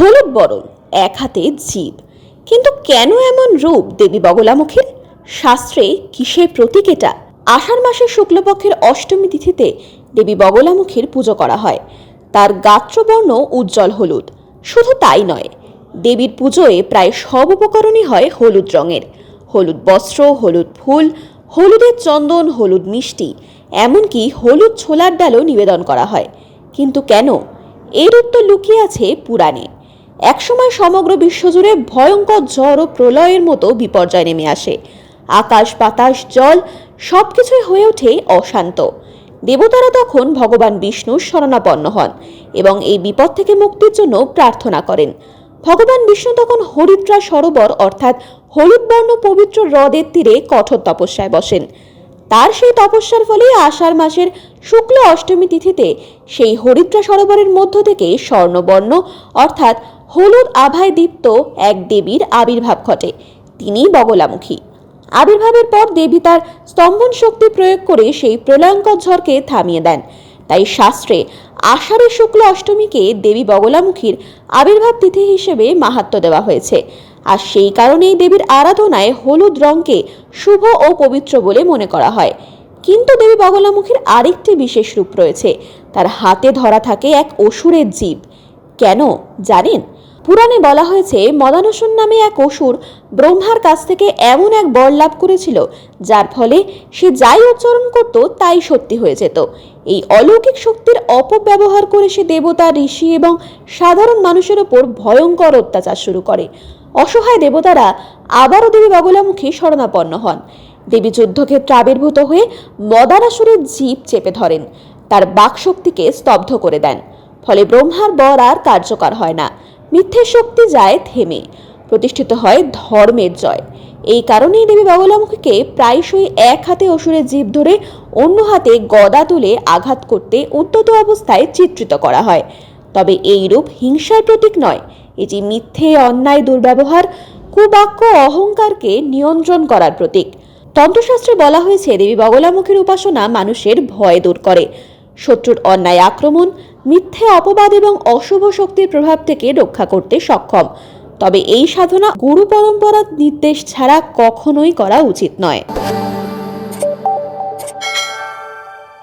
হলুদ বরণ, এক হাতে জীব। কিন্তু কেন এমন রূপ দেবী বগলামুখীর? শাস্ত্রে কিসের প্রতীক এটা? আষাঢ় মাসের শুক্লপক্ষের অষ্টমী তিথিতে দেবী বগলামুখীর পুজো করা হয়। তার গাত্রবর্ণ উজ্জ্বল হলুদ। শুধু তাই নয়, দেবীর পুজোয় প্রায় সব উপকরণই হয় হলুদ রঙের। হলুদ বস্ত্র, হলুদ ফুল, হলুদের চন্দন, হলুদ মিষ্টি, এমনকি হলুদ ছোলার ডালও নিবেদন করা হয়। কিন্তু কেন? এর উত্তর লুকিয়ে আছে পুরাণে। একসময় সমগ্র বিশ্বজুড়ে ভয়ঙ্কর ঝড় ও প্রলয়ের মতো বিপর্যয় নেমে আসে। আকাশ বাতাস জল সবকিছুই হয়ে ওঠে অশান্ত। দেবতারা তখন ভগবান বিষ্ণুর শরণাপন্ন হন এবং এই বিপদ থেকে মুক্তির জন্য প্রার্থনা করেন। ভগবান বিষ্ণু তখন হরিদ্রা সরোবর অর্থাৎ হলুদ বর্ণ পবিত্র হ্রদের তীরে কঠোর তপস্যায় বসেন। তার সেই তপস্যার ফলে আষাঢ় মাসের শুক্ল অষ্টমী তিথিতে সেই হরিদ্রা সরোবরের মধ্য থেকে স্বর্ণবর্ণ অর্থাৎ হলুদ আভায় দীপ্ত এক দেবীর আবির্ভাব ঘটে। তিনিই বগলামুখী। আবির্ভাবের পর দেবী তার স্তম্ভন শক্তি প্রয়োগ করে সেই প্রলয়ঙ্কর ঝড়কে থামিয়ে দেন। তাই শাস্ত্রে আষাঢ়ের শুক্ল অষ্টমীকে দেবী বগলামুখীর আবির্ভাব তিথি হিসেবে মাহাত্ম্য দেওয়া হয়েছে। আর সেই কারণেই দেবীর আরাধনায় হলুদ রঙকে শুভ ও পবিত্র বলে মনে করা হয়। কিন্তু দেবী বগলামুখীর আরেকটি বিশেষ রূপ রয়েছে। তার হাতে ধরা থাকে এক অসুরের জীব। কেন জানেন? পুরাণে বলা হয়েছে মদানসুর নামে এক অসুর ব্রহ্মার কাছ থেকে এমন এক বর লাভ করেছিল যার ফলে সে যাই উচ্চারণ করত তাই সত্যি হয়ে যেত। এই অলৌকিক শক্তির অপব্যবহার করে সে দেবতা, ঋষি এবং সাধারণ মানুষের ওপর ভয়ঙ্কর অত্যাচার শুরু করে। অসহায় দেবতারা আবারও দেবী বগলামুখী শরণাপন্ন হন। দেবী যুদ্ধক্ষেত্রে আবির্ভূত হয়ে মদানাসুরের জীব চেপে ধরেন, তার বাকশক্তিকে স্তব্ধ করে দেন। ফলে ব্রহ্মার বর আর কার্যকর হয় না, মিথ্যে শক্তি যায় থেমে, প্রতিষ্ঠিত হয় ধর্মের জয়। এই কারণেই দেবী বগলামুখীকে প্রায়শই এক হাতে অসুরের জীব ধরে অন্য হাতে গদা তুলে আঘাত করতে উদ্যত অবস্থায় চিত্রিত করা হয়। তবে এই রূপ হিংসার প্রতীক নয়, এটি মিথ্যে, অন্যায়, দুর্ব্যবহার, কুবাক্য, অহংকারকে নিয়ন্ত্রণ করার প্রতীক। তন্ত্রশাস্ত্রে বলা হয়েছে দেবী বগলামুখীর উপাসনা মানুষের ভয় দূর করে, শত্রুর অন্যায় আক্রমণ, মিথ্যে অপবাদ এবং অশুভ শক্তির প্রভাব থেকে রক্ষা করতে সক্ষম। তবে এই সাধনা গুরু পরম্পরার নির্দেশ ছাড়া কখনোই করা উচিত নয়।